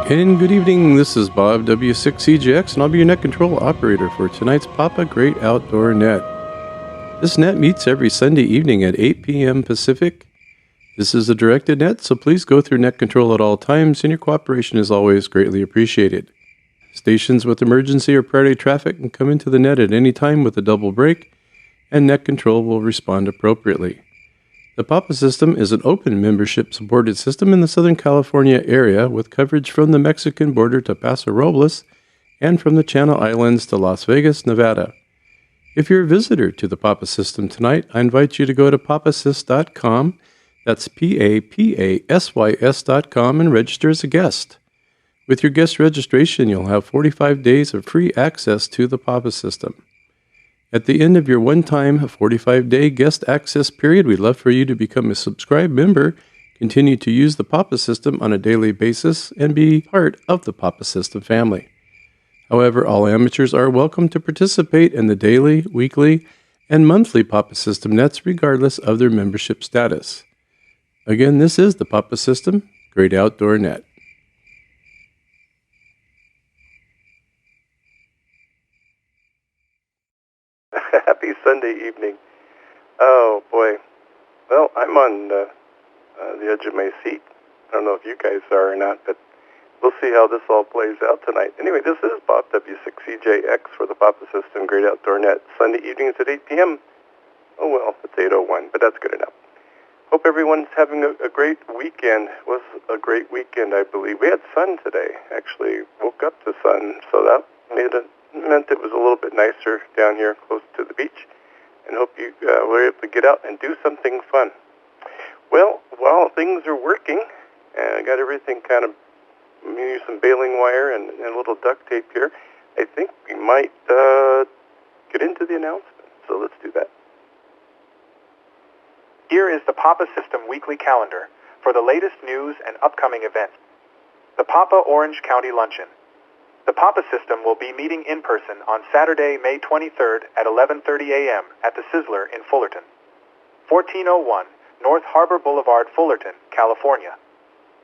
And good evening, this is Bob W6CJX, and I'll be your net control operator for tonight's Papa Great Outdoor Net. This net meets every Sunday evening at 8 p.m. Pacific. This is a directed net, so please go through net control at all times, and your cooperation is always greatly appreciated. Stations with emergency or priority traffic can come into the net at any time with a double break, and net control will respond appropriately. The Papa system is an open membership-supported system in the Southern California area with coverage from the Mexican border to Paso Robles and from the Channel Islands to Las Vegas, Nevada. If you're a visitor to the Papa system tonight, I invite you to go to papasys.com, that's PAPASYS.com, and register as a guest. With your guest registration, you'll have 45 days of free access to the Papa system. At the end of your one-time 45-day guest access period, we'd love for you to become a subscribed member, continue to use the Papa system on a daily basis, and be part of the Papa system family. However, all amateurs are welcome to participate in the daily, weekly, and monthly Papa system nets regardless of their membership status. Again, this is the Papa system, Great Outdoor Net. Happy Sunday evening. Oh, boy. Well, I'm on the edge of my seat. I don't know if you guys are or not, but we'll see how this all plays out tonight. Anyway, this is Bob W6CJX for the Papa System Great Outdoor Net. Sunday evenings at 8 p.m. Oh, well, it's 8:01, but that's good enough. Hope everyone's having a great weekend. It was a great weekend, I believe. We had sun today. Actually woke up to sun, so that meant it was a little bit nicer down here close to the beach, and hope you were able to get out and do something fun. Well, while things are working, and I got everything kind of, use some baling wire and a little duct tape here, I think we might get into the announcement, so let's do that. Here is the Papa System weekly calendar for the latest news and upcoming events. The Papa Orange County Luncheon. The Papa System will be meeting in person on Saturday, May 23rd at 11:30 a.m. at the Sizzler in Fullerton, 1401 North Harbor Boulevard, Fullerton, California.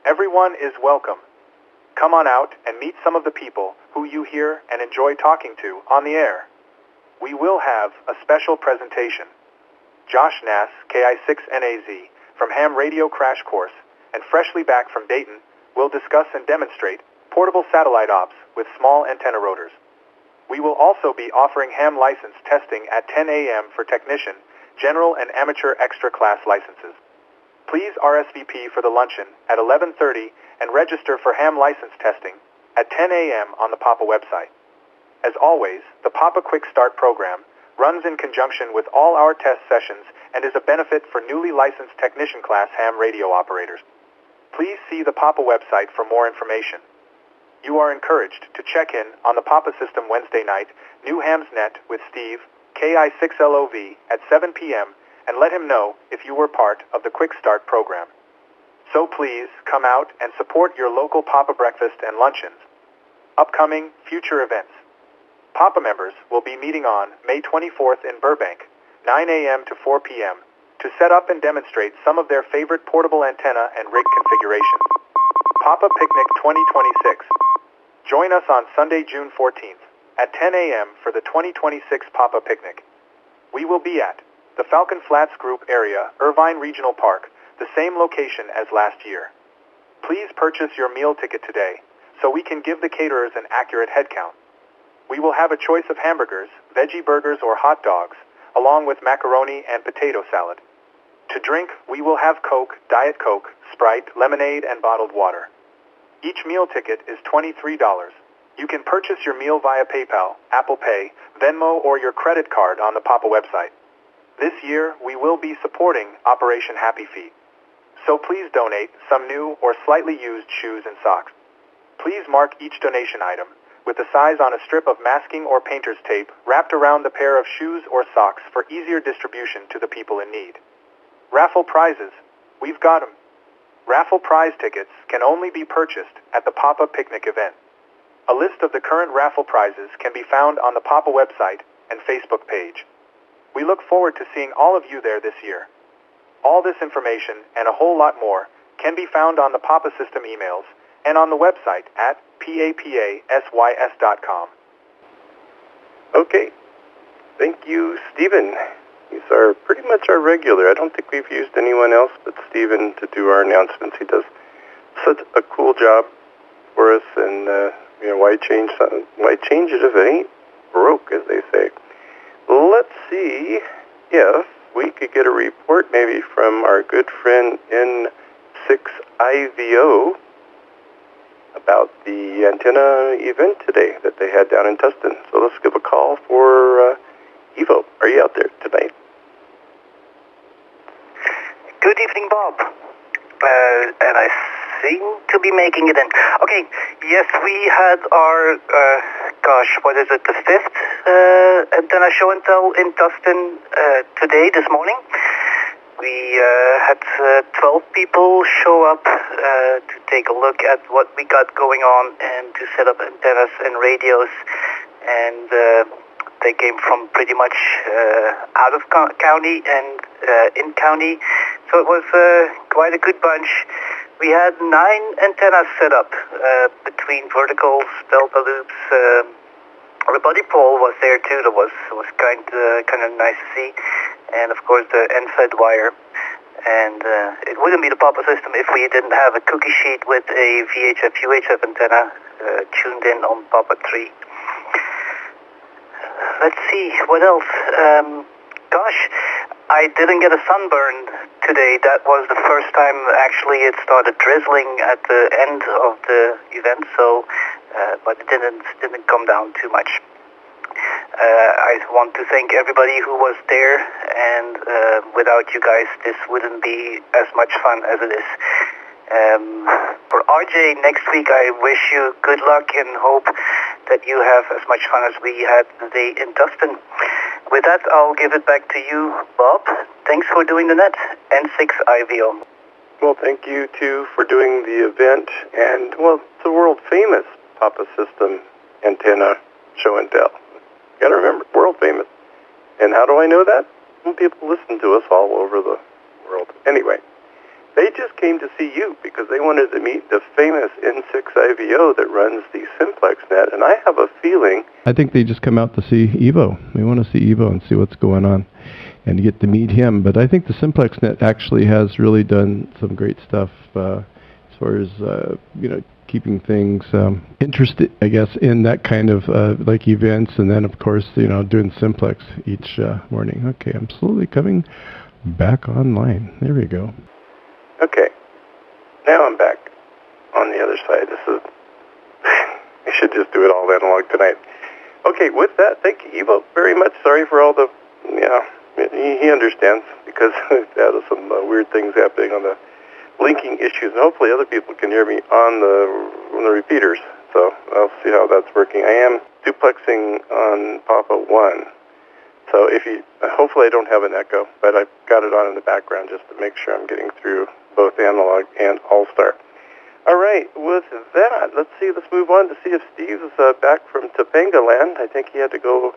Everyone is welcome. Come on out and meet some of the people who you hear and enjoy talking to on the air. We will have a special presentation. Josh Nass, KI6NAZ, from Ham Radio Crash Course, and freshly back from Dayton, will discuss and demonstrate portable satellite ops with small antenna rotors. We will also be offering ham license testing at 10 a.m. for technician, general, and amateur extra class licenses. Please RSVP for the luncheon at 11:30 and register for ham license testing at 10 a.m. on the Papa website. As always, the Papa Quick Start program runs in conjunction with all our test sessions and is a benefit for newly licensed technician class ham radio operators. Please see the Papa website for more information. You are encouraged to check in on the Papa System Wednesday night, New Ham's Net with Steve, KI6LOV, at 7 p.m., and let him know if you were part of the Quick Start program. So please come out and support your local Papa breakfast and luncheons. Upcoming future events. Papa members will be meeting on May 24th in Burbank, 9 a.m. to 4 p.m., to set up and demonstrate some of their favorite portable antenna and rig configurations. Papa Picnic 2026. Join us on Sunday, June 14th, at 10 a.m. for the 2026 Papa Picnic. We will be at the Falcon Flats Group area, Irvine Regional Park, the same location as last year. Please purchase your meal ticket today, so we can give the caterers an accurate head count. We will have a choice of hamburgers, veggie burgers, or hot dogs, along with macaroni and potato salad. To drink, we will have Coke, Diet Coke, Sprite, lemonade, and bottled water. Each meal ticket is $23. You can purchase your meal via PayPal, Apple Pay, Venmo, or your credit card on the Papa website. This year, we will be supporting Operation Happy Feet. So please donate some new or slightly used shoes and socks. Please mark each donation item with the size on a strip of masking or painter's tape wrapped around the pair of shoes or socks for easier distribution to the people in need. Raffle prizes. We've got 'em. Raffle prize tickets can only be purchased at the Papa Picnic event. A list of the current raffle prizes can be found on the Papa website and Facebook page. We look forward to seeing all of you there this year. All this information and a whole lot more can be found on the Papa System emails and on the website at papasys.com. Okay. Thank you, Stephen. He's pretty much our regular. I don't think we've used anyone else but Stephen to do our announcements. He does such a cool job for us, and why change something? Why change it if it ain't broke, as they say? Let's see if we could get a report maybe from our good friend N6IVO about the antenna event today that they had down in Tustin. So let's give a call for Evo. Are you out there tonight? Good evening, Bob. And I seem to be making it in. Okay, yes, we had our, what is it, the 5th antenna show and tell in Tustin today, this morning. We had 12 people show up to take a look at what we got going on and to set up antennas and radios. And they came from pretty much out of county and in county. So it was quite a good bunch. We had 9 antennas set up between verticals, delta loops. The body pole was there too. That was kind of nice to see, and of course the end-fed wire. And it wouldn't be the Papa system if we didn't have a cookie sheet with a VHF/UHF antenna tuned in on Papa 3. Let's see what else. I didn't get a sunburn today. That was the first time actually it started drizzling at the end of the event. So. But it didn't come down too much. I want to thank everybody who was there, and without you guys, this wouldn't be as much fun as it is. For RJ next week, I wish you good luck and hope that you have as much fun as we had today in Tustin. With that, I'll give it back to you, Bob. Thanks for doing the net, N6IVO. Well, thank you, too, for doing the event, and, well, it's a world-famous Papa System antenna show and tell. You gotta remember, world famous. And how do I know that? Well, people listen to us all over the world. Anyway, they just came to see you because they wanted to meet the famous N6IVO that runs the Simplex Net, and I have a feeling... I think they just come out to see Evo. We want to see Evo and see what's going on and get to meet him. But I think the Simplex Net actually has really done some great stuff as far as, keeping things interested, I guess, in that kind of like events, and then of course, doing Simplex each morning. Okay, I'm slowly coming back online. There we go. Okay, now I'm back on the other side. This is I should just do it all analog tonight. Okay, with that, thank you, Evo, very much. Sorry for all the he understands because there are some weird things happening on the linking issues, and hopefully other people can hear me on the repeaters. So I'll see how that's working. I am duplexing on Papa 1, so hopefully I don't have an echo, but I've got it on in the background just to make sure I'm getting through both analog and All-Star. All right, with that, let's move on to see if Steve is back from Topanga land. I think he had to go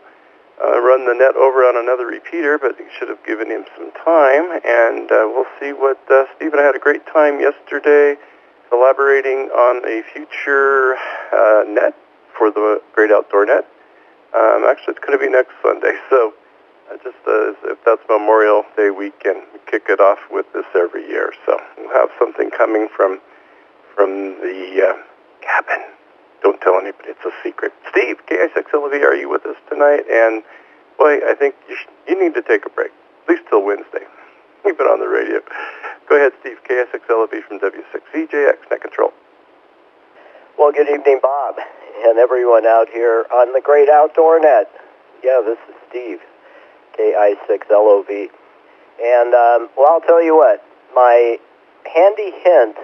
run the net over on another repeater, but you should have given him some time, and we'll see what Steve and I had a great time yesterday collaborating on a future net for the Great Outdoor Net. Actually, it's going to be next Sunday, so if that's Memorial Day weekend, we kick it off with this every year. So we'll have something coming from the cabin. Don't tell anybody. It's a secret. Steve, KI6LV, are you with us tonight? And, boy, I think you need to take a break, at least till Wednesday. You've been on the radio. Go ahead, Steve, KI6LV from W6EJX, Net Control. Well, good evening, Bob, and everyone out here on the Great Outdoor Net. Yeah, this is Steve, KI6LOV. And, I'll tell you what, my handy hint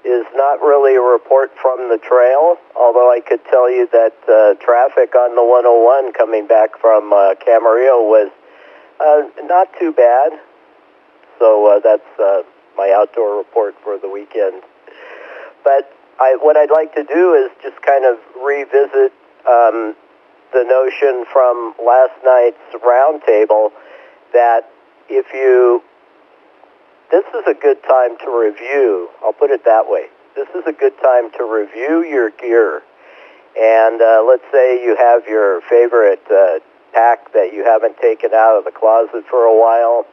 is not really a report from the trail, although I could tell you that traffic on the 101 coming back from Camarillo was not too bad. So that's my outdoor report for the weekend. But what I'd like to do is just kind of revisit the notion from last night's roundtable that this is a good time to review. I'll put it that way. this is a good time to review your gear. And let's say you have your favorite pack that you haven't taken out of the closet for a while,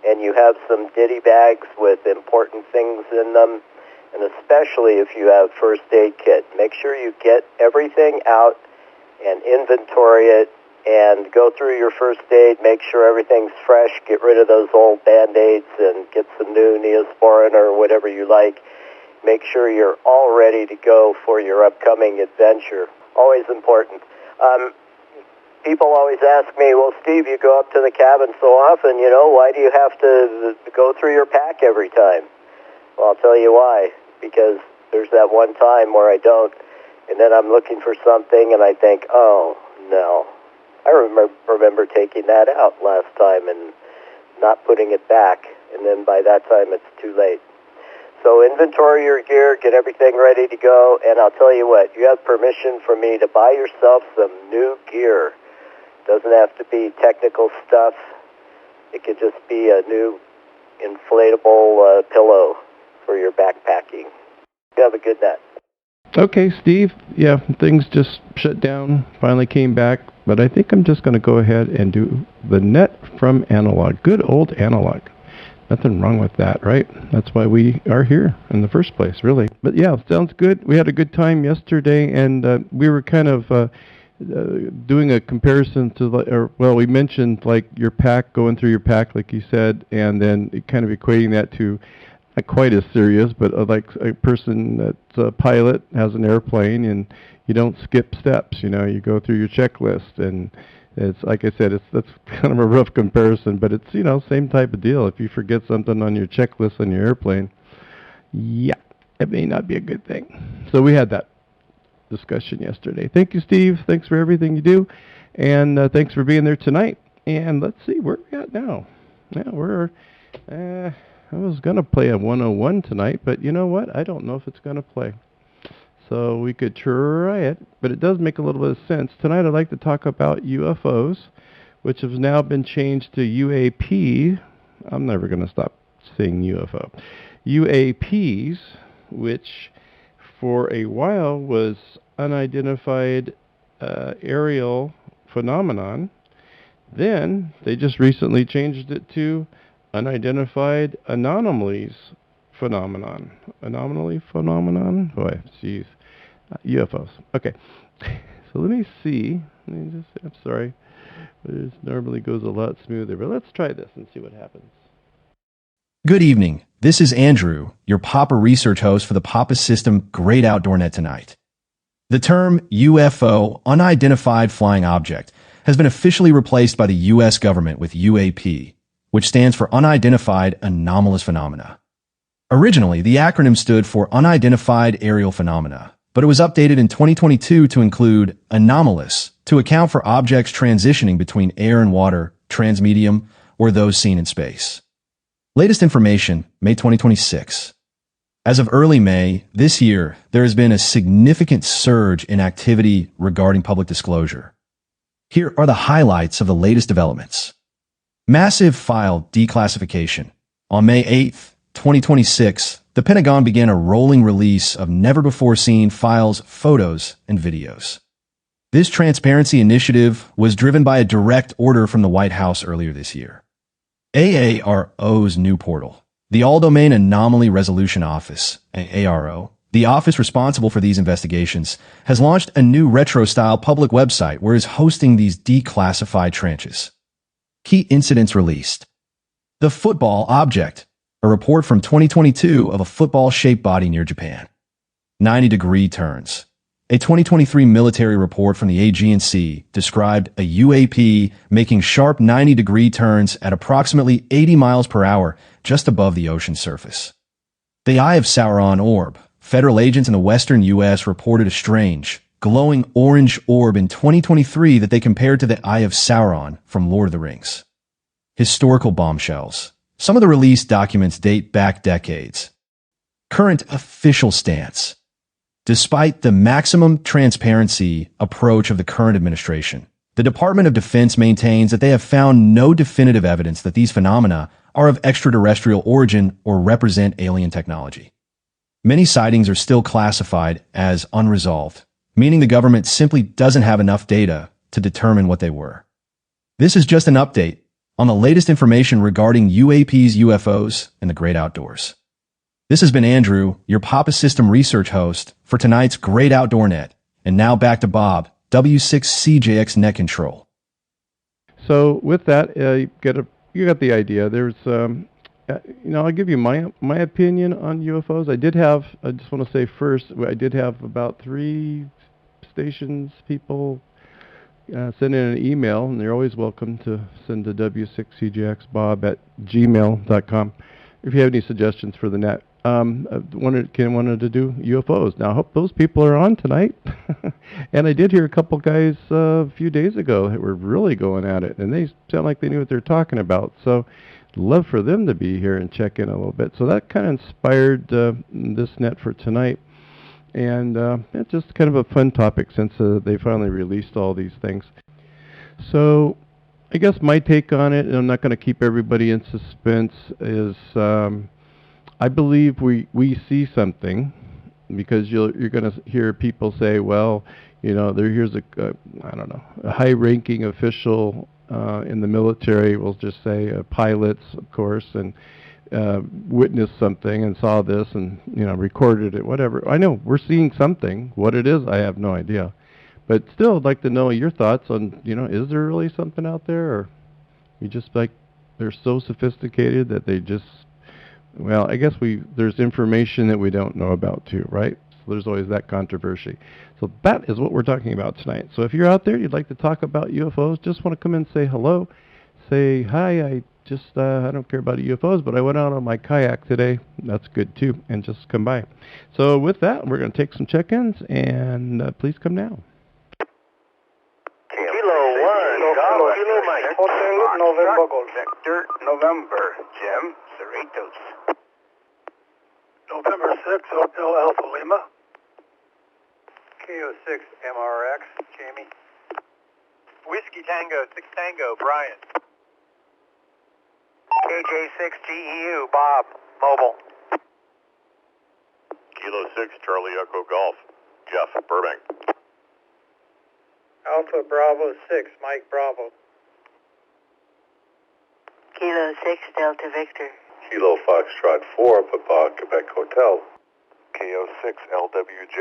and you have some ditty bags with important things in them, and especially if you have first aid kit. Make sure you get everything out and inventory it, and go through your first aid, make sure everything's fresh, get rid of those old Band-Aids, and get some new Neosporin or whatever you like. Make sure you're all ready to go for your upcoming adventure. Always important. People always ask me, well, Steve, you go up to the cabin so often, why do you have to go through your pack every time? Well, I'll tell you why. Because there's that one time where I don't, and then I'm looking for something, and I think, oh, no. I remember taking that out last time and not putting it back, and then by that time it's too late. So inventory your gear, get everything ready to go, and I'll tell you what, you have permission from me to buy yourself some new gear. Doesn't have to be technical stuff. It could just be a new inflatable pillow for your backpacking. You have a good night. Okay, Steve. Yeah, things just shut down, finally came back, but I think I'm just going to go ahead and do the net from analog. Good old analog. Nothing wrong with that, right? That's why we are here in the first place, really. But yeah, sounds good. We had a good time yesterday, and we were kind of doing a comparison to, we mentioned like your pack, going through your pack, like you said, and then kind of equating that to not quite as serious, but like a person that's a pilot, has an airplane, and you don't skip steps. You go through your checklist, and it's like I said, that's kind of a rough comparison, but it's same type of deal. If you forget something on your checklist on your airplane, yeah, it may not be a good thing. So we had that discussion yesterday. Thank you, Steve. Thanks for everything you do, and thanks for being there tonight. And let's see where we at now. Yeah, I was gonna play a 101 tonight, but you know what? I don't know if it's gonna play. So we could try it, but it does make a little bit of sense. Tonight I'd like to talk about UFOs, which has now been changed to UAP. I'm never going to stop saying UFO. UAPs, which for a while was unidentified aerial phenomenon. Then they just recently changed it to unidentified anomalies phenomenon. Anomaly phenomenon? Boy, jeez. UFOs. Okay. So let me see. I'm sorry. It normally goes a lot smoother, but let's try this and see what happens. Good evening. This is Andrew, your Papa research host for the Papa System Great Outdoor Net tonight. The term UFO, Unidentified Flying Object, has been officially replaced by the U.S. government with UAP, which stands for Unidentified Anomalous Phenomena. Originally, the acronym stood for Unidentified Aerial Phenomena, but it was updated in 2022 to include anomalous to account for objects transitioning between air and water, transmedium, or those seen in space. Latest information, May 2026. As of early May this year, there has been a significant surge in activity regarding public disclosure. Here are the highlights of the latest developments. Massive file declassification. On May 8th, 2026, the Pentagon began a rolling release of never-before-seen files, photos, and videos. This transparency initiative was driven by a direct order from the White House earlier this year. AARO's new portal, the All-Domain Anomaly Resolution Office, AARO, the office responsible for these investigations, has launched a new retro-style public website where it is hosting these declassified tranches. Key incidents released. The football object, a report from 2022 of a football-shaped body near Japan. 90-degree turns. A 2023 military report from the AG&C described a UAP making sharp 90-degree turns at approximately 80 miles per hour just above the ocean surface. The Eye of Sauron orb. Federal agents in the western U.S. reported a strange, glowing orange orb in 2023 that they compared to the Eye of Sauron from Lord of the Rings. Historical bombshells. Some of the released documents date back decades. Current official stance. Despite the maximum transparency approach of the current administration, the Department of Defense maintains that they have found no definitive evidence that these phenomena are of extraterrestrial origin or represent alien technology. Many sightings are still classified as unresolved, meaning the government simply doesn't have enough data to determine what they were. This is just an update on the latest information regarding UAPs, UFOs, and the great outdoors. This has been Andrew, your Papa System research host for tonight's Great Outdoor Net. And now back to Bob, W6CJX Net Control. So with that, you got the idea. There's, I'll give you my opinion on UFOs. I just want to say first, I did have about 3 stations people send in an email, and they're always welcome to send to w6cjxbob@gmail.com if you have any suggestions for the net. Wanted to do UFOs. Now, I hope those people are on tonight. And I did hear a couple guys a few days ago that were really going at it, and they sound like they knew what they were talking about. So, love for them to be here and check in a little bit. So that kind of inspired this net for tonight. And it's just kind of a fun topic since they finally released all these things. So, I guess my take on it, and I'm not going to keep everybody in suspense, is I believe we see something, because you're going to hear people say, well, here's a high-ranking official in the military, we'll just say pilots, of course, and witnessed something and saw this and recorded it, whatever. I know we're seeing something. What it is, I have no idea. But still, I'd like to know your thoughts on, is there really something out there, or you just they're so sophisticated that they just, well, I guess there's information that we don't know about too, right? So there's always that controversy. So that is what we're talking about tonight. So if you're out there, you'd like to talk about UFOs, just want to come in and say hello, say hi. I don't care about UFOs, but I went out on my kayak today. That's good too, and just come by. So with that, we're going to take some check-ins, and please come now. Kilo 1, Kilo Mike, Hotel November Golf. Vector November, Jim, Cerritos. November 6, Hotel Alpha Lima. KO6 MRX, Jamie. Whiskey Tango, 6 Tango, Brian. KJ6 GEU, Bob, Mobile. Kilo 6, Charlie Echo Golf, Jeff, Burbank. Alpha Bravo 6, Mike Bravo. Kilo 6, Delta Victor. Kilo Foxtrot 4, Papa, Quebec Hotel. KO6 LWJ.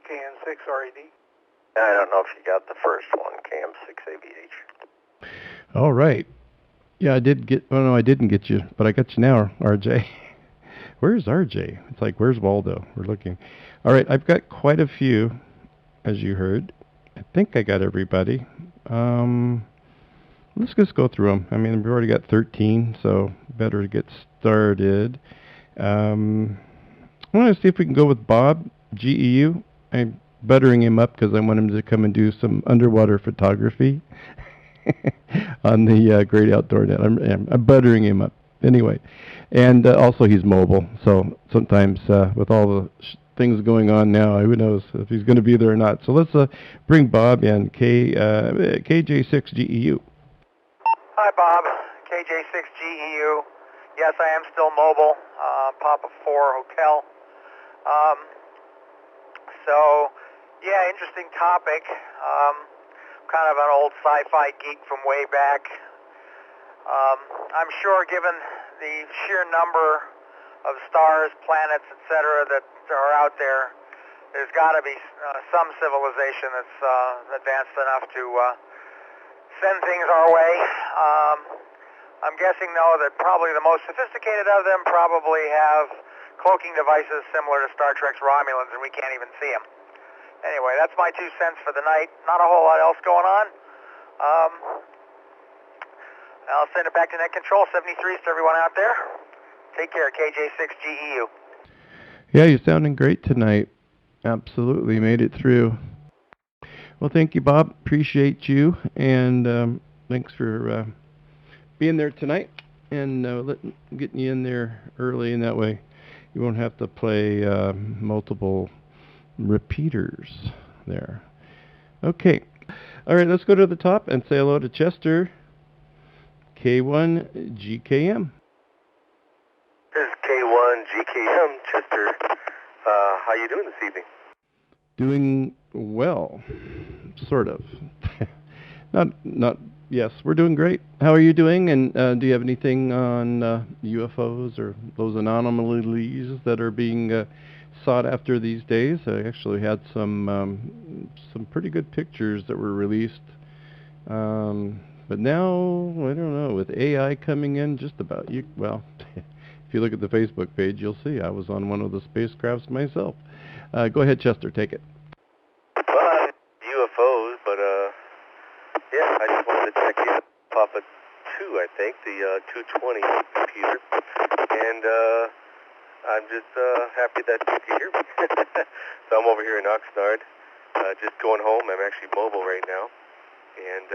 KN6 RED. I don't know if you got the first one, KM6ABH. All right. Yeah, I didn't get you, but I got you now, RJ. Where's RJ? It's like, where's Waldo? We're looking. All right, I've got quite a few, as you heard. I think I got everybody. Let's just go through them. I mean, we've already got 13, so better to get started. I want to see if we can go with Bob, GEU. I'm buttering him up because I want him to come and do some underwater photography on the Great Outdoor Net. I'm buttering him up. Anyway, and also he's mobile, so sometimes with all the things going on now, who knows if he's going to be there or not. So let's bring Bob in, KJ6GEU. Hi, Bob. KJ6GEU. Yes, I am still mobile. Papa 4 Hotel. So, yeah, interesting topic. Kind of an old sci-fi geek from way back. I'm sure given the sheer number of stars, planets, etc. that are out there, there's got to be some civilization that's advanced enough to send things our way. I'm guessing, though, that probably the most sophisticated of them probably have cloaking devices similar to Star Trek's Romulans, and we can't even see them. Anyway, that's my 2 cents for the night. Not a whole lot else going on. I'll send it back to Net Control 73s to everyone out there. Take care, KJ6GEU. Yeah, you're sounding great tonight. Absolutely made it through. Well, thank you, Bob. Appreciate you, and thanks for being there tonight and getting you in there early, and that way you won't have to play multiple repeaters there. Okay. All right, let's go to the top and say hello to Chester, K1GKM. This is K1 K1GKM, Chester. How you doing this evening? Doing well, sort of. not. Yes, we're doing great. How are you doing? And do you have anything on UFOs or those anomalies that are being sought after these days? I actually had some pretty good pictures that were released. But now, I don't know, with AI coming in, just about you. Well, if you look at the Facebook page, you'll see I was on one of the spacecrafts myself. Go ahead, Chester, take it. Well, UFOs, but yeah, I just wanted to check in. Papa 2, I think, the 220 computer, and I'm just happy that you can hear me. So I'm over here in Oxnard, just going home. I'm actually mobile right now, and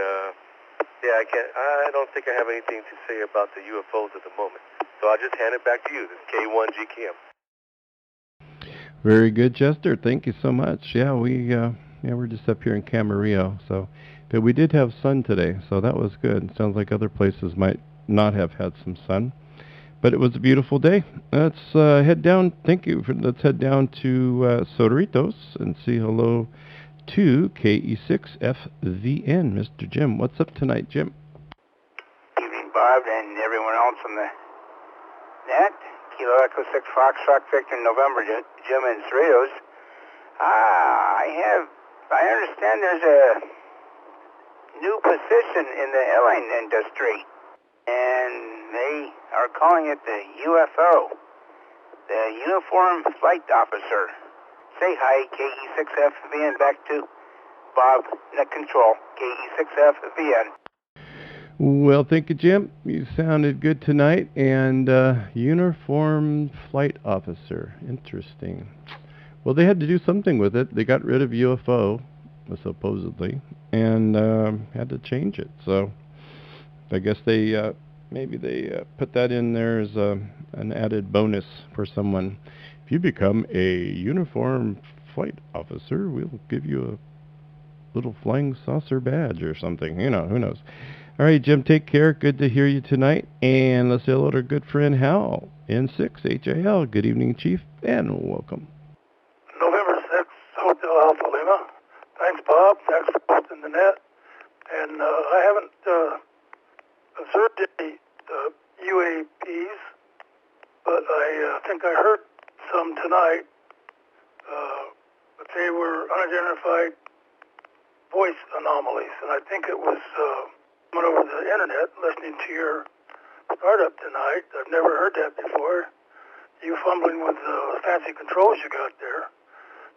yeah, I don't think I have anything to say about the UFOs at the moment. So I'll just hand it back to you. This is K1GKM. Very good, Chester. Thank you so much. Yeah, we're just up here in Camarillo, so but we did have sun today, so that was good. Sounds like other places might not have had some sun, but it was a beautiful day. Let's head down. Thank you. Let's head down to Soderitos and say hello to KE6FVN, Mr. Jim. What's up tonight, Jim? Evening, Bob, and everyone else on the net. Kilo Echo 6 Foxtrot Victor November, Jim and Cerritos. I understand there's a new position in the airline industry, and they are calling it the UFO, the Uniform Flight Officer. Say hi, KE6FVN, back to Bob, Net Control, KE6FVN. Well, thank you, Jim. You sounded good tonight. And Uniform Flight Officer. Interesting. Well, they had to do something with it. They got rid of UFO, supposedly, and had to change it. So I guess maybe they put that in there as an added bonus for someone. If you become a Uniform Flight Officer, we'll give you a little flying saucer badge or something. You know, who knows. All right, Jim, take care. Good to hear you tonight. And let's say hello to our good friend Hal, N6HAL. Good evening, Chief, and welcome. November 6th, Hotel Alpha Lima. Thanks, Bob. Thanks for posting the net. And I haven't observed any UAPs, but I think I heard some tonight. But they were unidentified voice anomalies, and I think it was went over the internet listening to your startup tonight. I've never heard that before. You fumbling with the fancy controls you got there.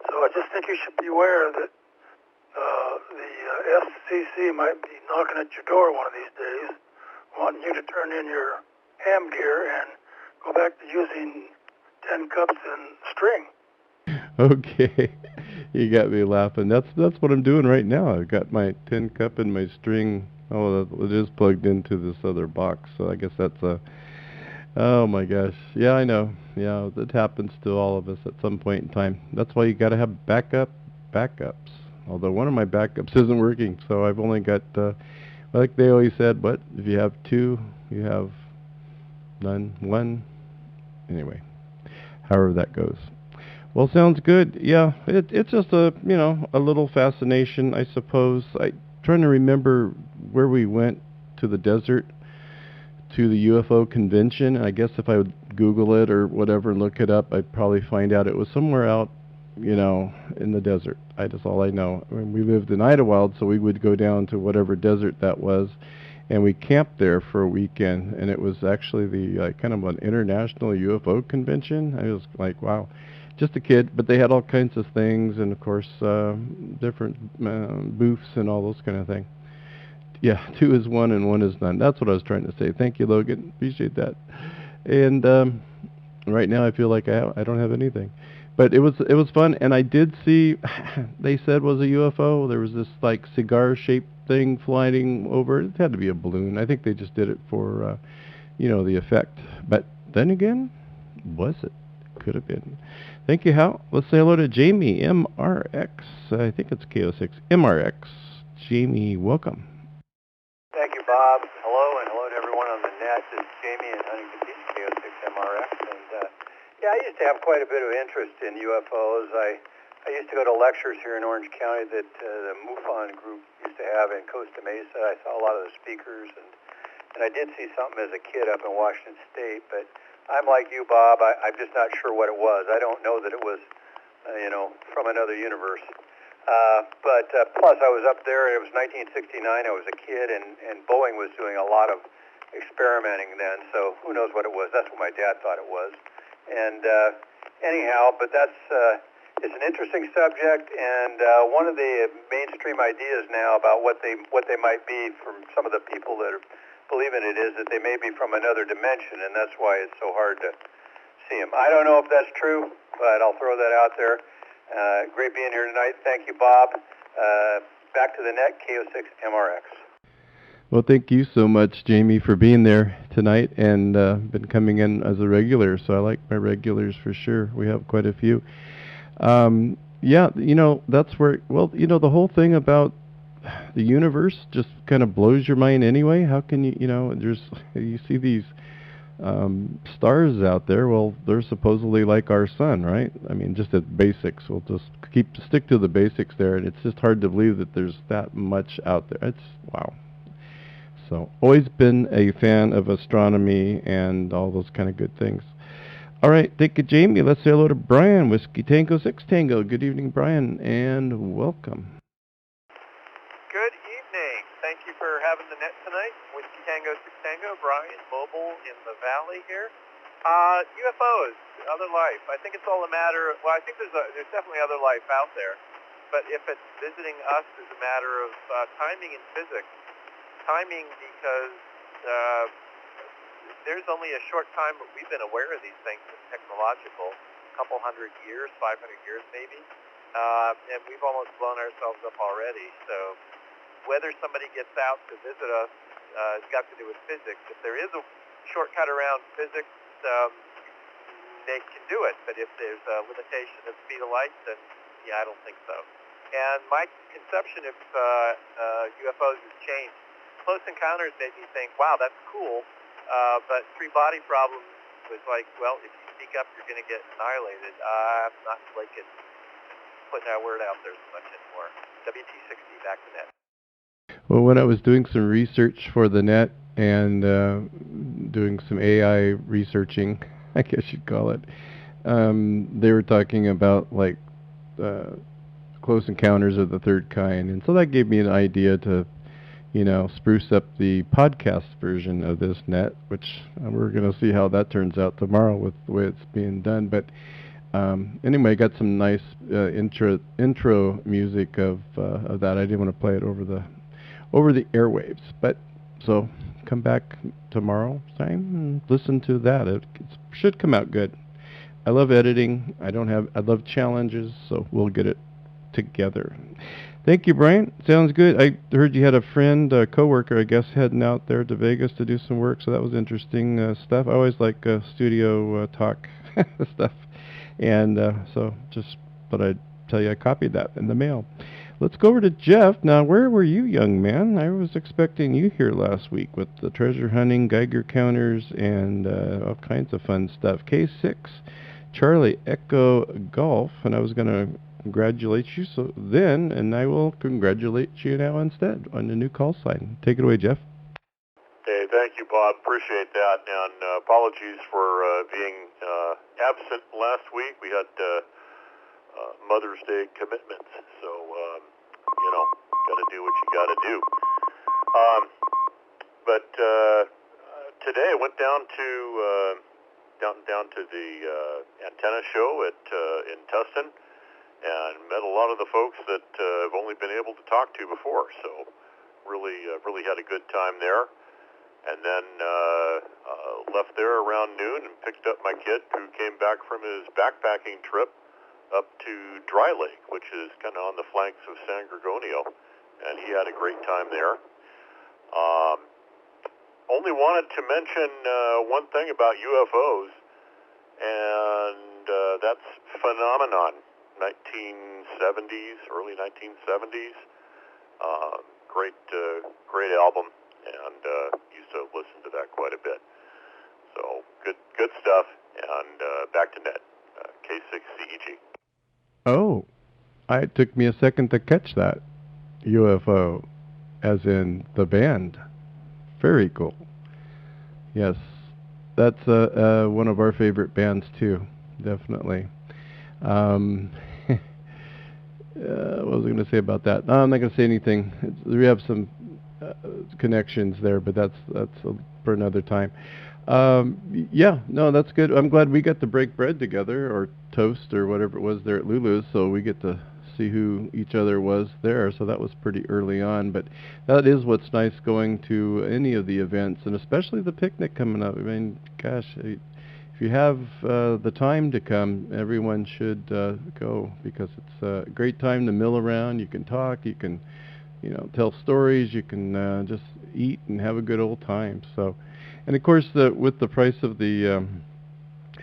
So I just think you should be aware that the FCC might be knocking at your door one of these days, wanting you to turn in your ham gear and go back to using 10 cups and string. Okay. You got me laughing. That's what I'm doing right now. I've got my 10 cup and my string. Oh, it is plugged into this other box. So I guess that's oh my gosh. Yeah, I know. Yeah, that happens to all of us at some point in time. That's why you got to have backups. Although one of my backups isn't working, so I've only got, like they always said, what? If you have two, you have none, one. Anyway, however that goes. Well, sounds good. Yeah, it's just a little fascination, I suppose. I'm trying to remember where we went to the desert, to the UFO convention. I guess if I would Google it or whatever and look it up, I'd probably find out it was somewhere out, in the desert. That's all I know. I mean, we lived in Idlewild, so we would go down to whatever desert that was, and we camped there for a weekend, and it was actually the kind of an international UFO convention. I was like, wow. Just a kid, but they had all kinds of things, and of course, different booths and all those kind of things. Yeah, 2 is 1 and 1 is none. That's what I was trying to say. Thank you, Logan. Appreciate that. And right now, I feel like I don't have anything, but it was fun, and I did see. They said was a UFO. There was this like cigar-shaped thing flying over. It had to be a balloon. I think they just did it for, the effect. But then again, was it? Could have been. Thank you, Hal. Let's say hello to Jamie, MRX. I think it's KO6. MRX. Jamie, welcome. Thank you, Bob. Hello, and hello to everyone on the net. This is Jamie in Huntington Beach, KO6 MRX. And, Yeah, I used to have quite a bit of interest in UFOs. I used to go to lectures here in Orange County that the MUFON group used to have in Costa Mesa. I saw a lot of the speakers, and I did see something as a kid up in Washington State. But I'm like you, Bob. I'm just not sure what it was. I don't know that it was, from another universe. But plus, I was up there. It was 1969. I was a kid, and Boeing was doing a lot of experimenting then. So who knows what it was? That's what my dad thought it was. And anyhow, but that's it's an interesting subject, and one of the mainstream ideas now about what they might be from some of the people that believe in it is that they may be from another dimension, and that's why it's so hard to see them. I don't know if that's true, but I'll throw that out there. Great being here tonight. Thank you, Bob. Back to the net, KO6 MRX. Well, thank you so much, Jamie, for being there tonight and been coming in as a regular. So I like my regulars for sure. We have quite a few. Yeah, that's where, the whole thing about the universe just kind of blows your mind anyway. How can you see these stars out there. Well, they're supposedly like our sun, right? I mean, just at basics. We'll just stick to the basics there, and it's just hard to believe that there's that much out there. It's wow. So, always been a fan of astronomy and all those kind of good things. All right, thank you, Jamie. Let's say hello to Brian, Whiskey Tango 6 Tango. Good evening, Brian, and welcome. Good evening. Thank you for having the net tonight. Whiskey Tango 6 Tango, Brian, mobile in the valley here. UFOs, other life. I think it's all a matter of, I think there's definitely other life out there. But if it's visiting us is a matter of timing and physics. Timing because there's only a short time that we've been aware of these things as technological, a couple 100 years, 500 years maybe, and we've almost blown ourselves up already. So whether somebody gets out to visit us, it's got to do with physics. If there is a shortcut around physics, they can do it. But if there's a limitation of speed of light, then yeah, I don't think so. And my conception of UFOs has changed. Close encounters made me think, wow, that's cool. But three-body problems was like, well, if you speak up, you're going to get annihilated. I'm not like it putting our word out there so much anymore. WT60, back to net. Well, when I was doing some research for the net and doing some AI researching, I guess you'd call it, they were talking about like close encounters of the third kind, and so that gave me an idea to spruce up the podcast version of this net, which we're going to see how that turns out tomorrow with the way it's being done. But anyway, I got some nice intro music of that. I didn't want to play it over the airwaves, but so come back tomorrow time and listen to that. It should come out good. I love editing. I love challenges, so we'll get it together. Thank you, Brian. Sounds good. I heard you had a friend, a coworker, I guess, heading out there to Vegas to do some work, so that was interesting stuff. I always like studio talk stuff, and so just thought I'd tell you I copied that in the mail. Let's go over to Jeff. Now, where were you, young man? I was expecting you here last week with the treasure hunting, Geiger counters, and all kinds of fun stuff. K6, Charlie Echo Golf, and I was going to congratulate you and I will congratulate you now instead on the new call sign. Take it away, Jeff. Hey, thank you, Bob. Appreciate that, and apologies for being absent last week. We had Mother's Day commitments, so got to do what you got to do. But today I went down to the antenna show in Tustin, and met a lot of the folks that I've only been able to talk to before. So really had a good time there. And then left there around noon and picked up my kid who came back from his backpacking trip up to Dry Lake, which is kind of on the flanks of San Gorgonio. And he had a great time there. Only wanted to mention one thing about UFOs, and that's Phenomenon. 1970s, early 1970s. Great album, and used to listen to that quite a bit. So good stuff. And back to net, K6CEG. Oh, it took me a second to catch that. UFO, as in the band. Very cool. Yes, that's one of our favorite bands too, definitely. What was I going to say about that? No, I'm not going to say anything. We have some connections there, but that's for another time. Yeah, no, that's good. I'm glad we got to break bread together, or toast, or whatever it was there at Lulu's, so we get to see who each other was there. So that was pretty early on, but that is what's nice going to any of the events, and especially the picnic coming up. I mean, gosh, if you have the time to come, everyone should go, because it's a great time to mill around. You can talk, you can, tell stories, you can just eat and have a good old time. So, and of course, with the price of the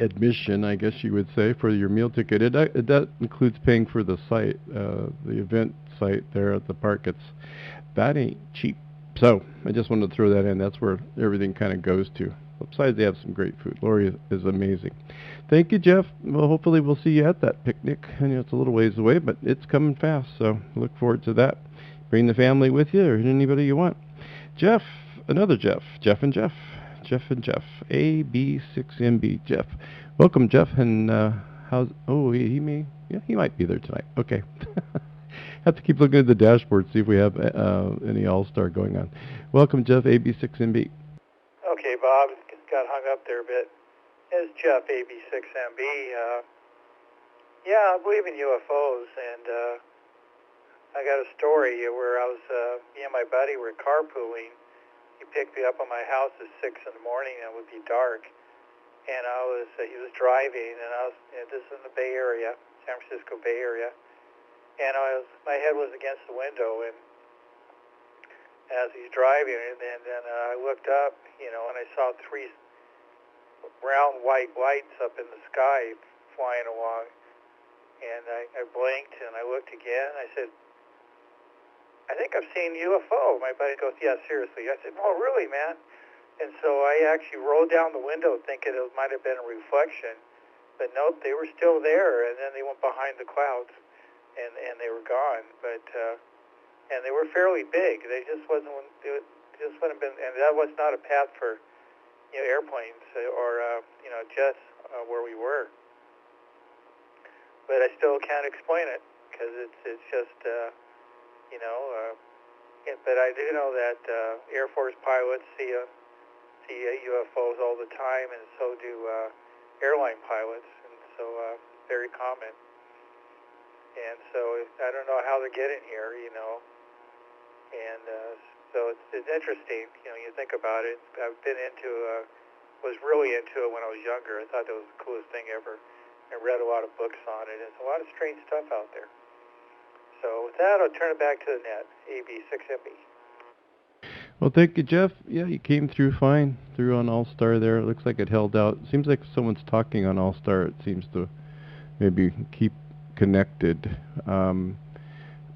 admission, I guess you would say, for your meal ticket, that includes paying for the site, the event site there at the park. That ain't cheap. So I just wanted to throw that in. That's where everything kind of goes to. Besides, they have some great food. Lori is amazing. Thank you, Jeff. Well, hopefully we'll see you at that picnic. I know it's a little ways away, but it's coming fast, so look forward to that. Bring the family with you, or anybody you want. Jeff, another Jeff, Jeff and Jeff, AB6MB, Jeff. Welcome, Jeff, and he might be there tonight. Okay. Have to keep looking at the dashboard, see if we have any All-Star going on. Welcome, Jeff, AB6MB. Okay, Bob, got hung up there a bit. It's Jeff, AB6MB. Yeah, I believe in UFOs, and I got a story where me and my buddy were carpooling. He picked me up on my house at 6 in the morning, and it would be dark. And he was driving, and this is in the Bay Area, San Francisco Bay Area. And my head was against the window, and as he's driving, and then I looked up, and I saw 3 round white lights up in the sky flying along. And I blinked, and I looked again. I said, I think I've seen UFO. My buddy goes, yeah, seriously. I said, oh, really, man? And so I actually rolled down the window thinking it might have been a reflection. But nope, they were still there, and then they went behind the clouds, and they were gone. But and they were fairly big. They just wouldn't have been, and that was not a path for airplanes or jets where we were. But I still can't explain it, because it's just but I do know that Air Force pilots see UFOs all the time, and so do airline pilots, and so very common. And so I don't know how they're getting here, and so it's interesting. You think about it. I've been was really into it when I was younger. I thought that was the coolest thing ever. I read a lot of books on it. There's a lot of strange stuff out there. So with that, I'll turn it back to the net, AB6MB. Well, thank you, Jeff. Yeah, you came through fine, through on All-Star there. It looks like it held out. It seems like someone's talking on All-Star. It seems to maybe keep connected.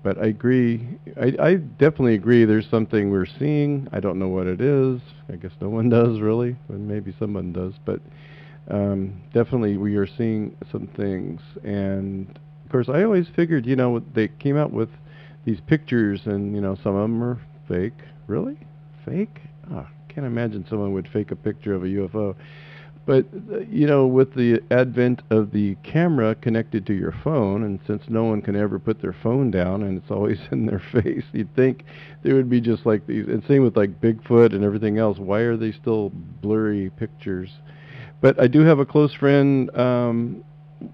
But I agree. I definitely agree there's something we're seeing. I don't know what it is. I guess no one does, really. But maybe someone does. But definitely we are seeing some things. And of course, I always figured, they came out with these pictures, and some of them are fake. Really? Fake? Can't imagine someone would fake a picture of a UFO. But with the advent of the camera connected to your phone, and since no one can ever put their phone down and it's always in their face, you'd think they would be just like these. And same with like Bigfoot and everything else. Why are they still blurry pictures? But I do have a close friend,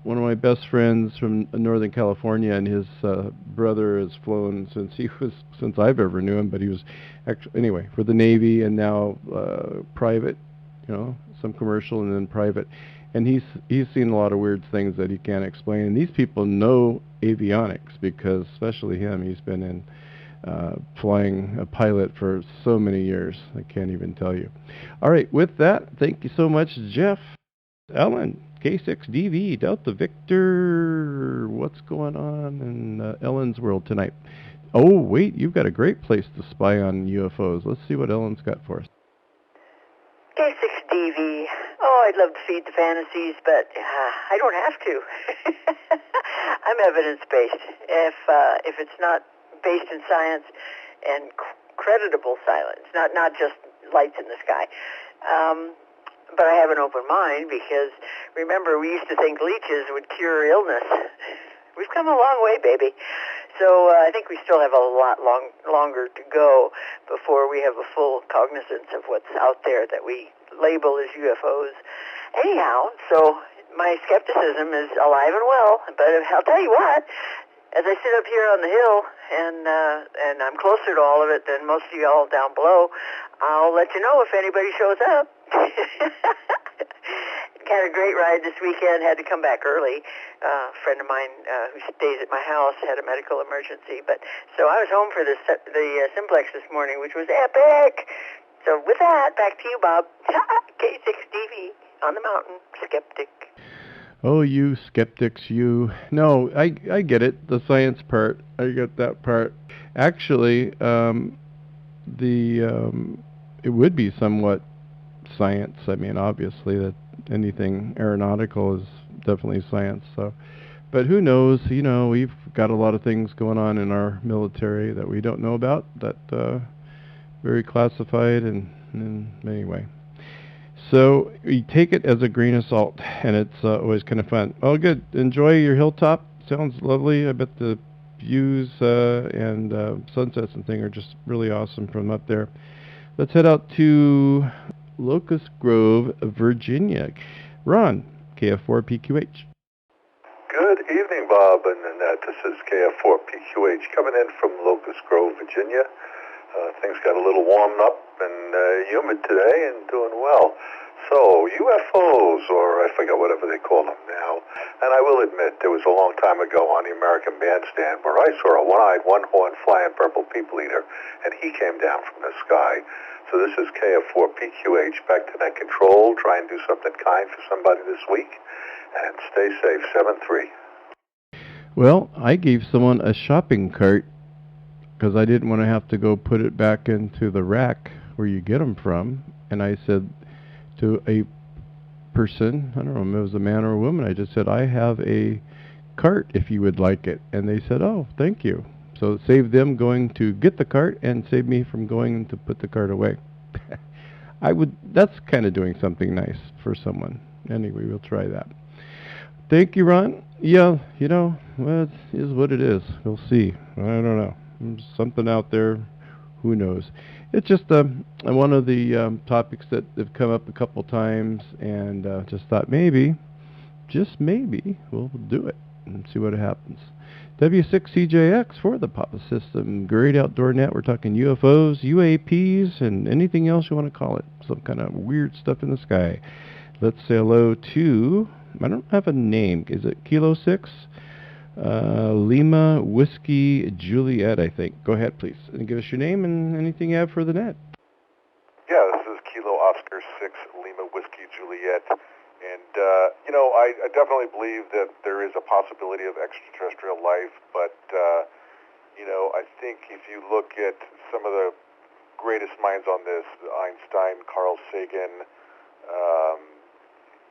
one of my best friends from Northern California, and his brother has flown since I've ever knew him. But he was actually, anyway, for the Navy, and now private, some commercial and then private. And he's seen a lot of weird things that he can't explain. And these people know avionics, because especially him, he's been in flying a pilot for so many years. I can't even tell you. All right, with that, thank you so much, Jeff. Ellen, K6DV, Delta Victor, what's going on in Ellen's world tonight? Oh, wait, you've got a great place to spy on UFOs. Let's see what Ellen's got for us. K6DV. Oh, I I'd love to feed the fantasies, but I don't have to. I'm evidence-based. If it's not based in science and creditable science, not just lights in the sky. But I have an open mind because, remember, we used to think leeches would cure illness. We've come a long way, baby. So I think we still have a lot longer to go before we have a full cognizance of what's out there that we label as UFOs. Anyhow, so my skepticism is alive and well. But I'll tell you what, as I sit up here on the hill and I'm closer to all of it than most of y'all down below, I'll let you know if anybody shows up. Had a great ride this weekend. Had to come back early. A friend of mine who stays at my house had a medical emergency, but so I was home for the simplex this morning, which was epic. So with that, back to you, Bob. K6DV on the mountain, skeptic. Oh, you skeptics, you. No, I get it. The science part. I get that part. Actually, it would be somewhat science. I mean, obviously that anything aeronautical is definitely science. So, but who knows? You know, we've got a lot of things going on in our military that we don't know about. That very classified, and anyway. So we take it as a grain of salt, and it's always kind of fun. Oh, good. Enjoy your hilltop. Sounds lovely. I bet the views and sunsets and thing are just really awesome from up there. Let's head out to Locust Grove, Virginia. Ron, KF4PQH. Good evening, Bob and Annette. This is KF4PQH coming in from Locust Grove, Virginia. Things got a little warmed up and humid today and doing well. So, UFOs, or I forget whatever they call them now, and I will admit there was a long time ago on the American Bandstand where I saw a one-eyed, one-horned flying purple people eater, and he came down from the sky. So this is KF4PQH, back to net control, try and do something kind for somebody this week, and stay safe, 7-3. Well, I gave someone a shopping cart because I didn't want to have to go put it back into the rack where you get them from, and I said to a person, I don't know if it was a man or a woman, I just said, I have a cart if you would like it, and they said, oh, thank you. So it saved them going to get the cart and saved me from going to put the cart away. That's kind of doing something nice for someone. Anyway, we'll try that. Thank you, Ron. Yeah, you know, well, it is what it is. We'll see. I don't know. There's something out there. Who knows? It's just one of the topics that have come up a couple times, and just thought maybe, just maybe, we'll do it and see what happens. W6CJX for the Papa System. Great Outdoor Net. We're talking UFOs, UAPs, and anything else you want to call it. Some kind of weird stuff in the sky. Let's say hello to, I don't have a name. Is it Kilo 6? Lima Whiskey Juliet, I think. Go ahead, please, and give us your name and anything you have for the net. Yeah, this is Kilo Oscar 6 Lima Whiskey Juliet. And, you know, I definitely believe that there is a possibility of extraterrestrial life, but, you know, I think if you look at some of the greatest minds on this, Einstein, Carl Sagan,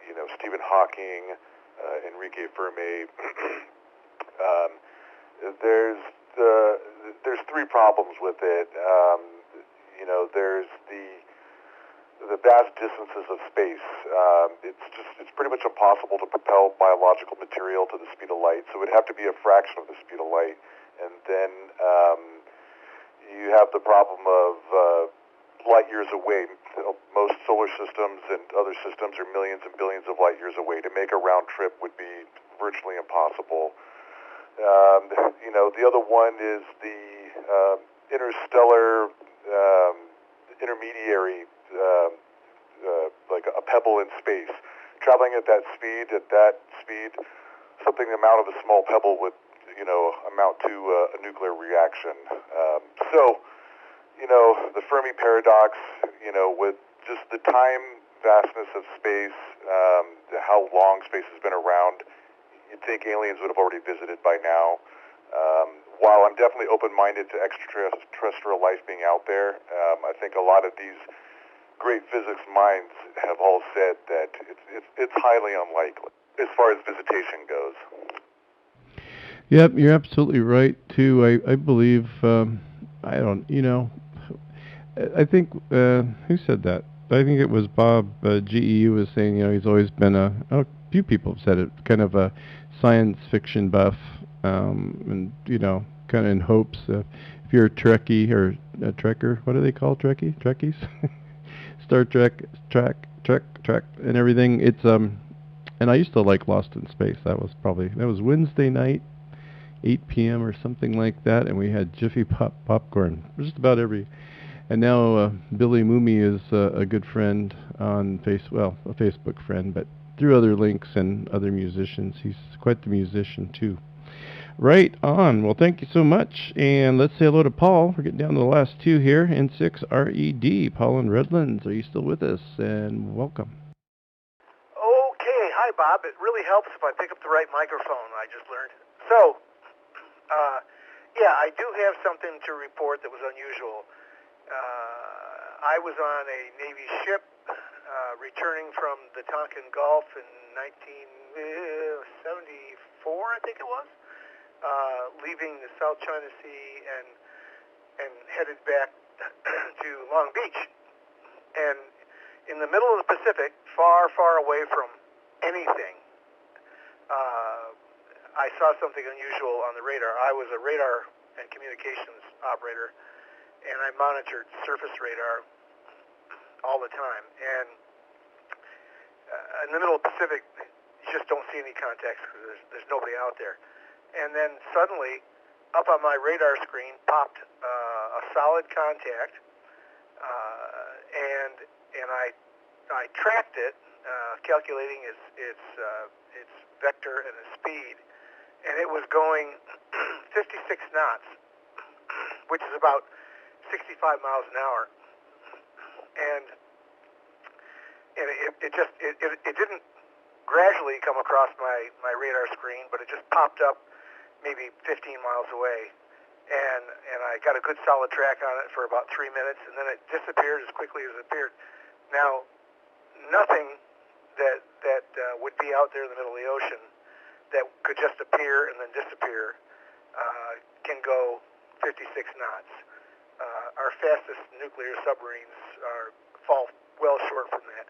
you know, Stephen Hawking, Enrique Fermi, there's three problems with it. You know, there's the vast distances of space. It's pretty much impossible to propel biological material to the speed of light, so it would have to be a fraction of the speed of light. And then you have the problem of light years away. Most solar systems and other systems are millions and billions of light years away. To make a round trip would be virtually impossible. You know, the other one is the interstellar intermediary, like a pebble in space. Traveling at that speed, something the amount of a small pebble would, you know, amount to a nuclear reaction. So, you know, the Fermi paradox, you know, with just the time vastness of space, how long space has been around, you'd think aliens would have already visited by now. While I'm definitely open-minded to extraterrestrial life being out there, I think a lot of these great physics minds have all said that it's highly unlikely as far as visitation goes. Yep, you're absolutely right too. I believe I don't I think who said that? I think it was Bob GEU was saying he's always been a few people have said it, kind of a science fiction buff, and kind of in hopes if you're a Trekkie or a Trekker, what do they call Trekkies? Star Trek, Trek, and everything. It's and I used to like Lost in Space. That was Wednesday night, 8 p.m. or something like that, and we had Jiffy popcorn just about every. And now Billy Mooney is a good friend on a Facebook friend, but through other links and other musicians, he's quite the musician too. Right on. Well, thank you so much. And let's say hello to Paul. We're getting down to the last two here. N6RED. Paul in Redlands. Are you still with us? And welcome. Okay. Hi, Bob. It really helps if I pick up the right microphone, I just learned. So, yeah, I do have something to report that was unusual. I was on a Navy ship returning from the Tonkin Gulf in 1974, I think it was. Leaving the South China Sea and headed back to Long Beach. And in the middle of the Pacific, far, far away from anything, I saw something unusual on the radar. I was a radar and communications operator, and I monitored surface radar all the time. And in the middle of the Pacific, you just don't see any contacts because there's nobody out there. And then suddenly, up on my radar screen popped a solid contact, and I tracked it, calculating its vector and its speed, and it was going 56 knots, which is about 65 miles an hour, and it didn't gradually come across my radar screen, but it just popped up maybe 15 miles away, and I got a good solid track on it for about 3 minutes, and then it disappeared as quickly as it appeared. Now, nothing that would be out there in the middle of the ocean that could just appear and then disappear can go 56 knots. Our fastest nuclear submarines fall well short from that.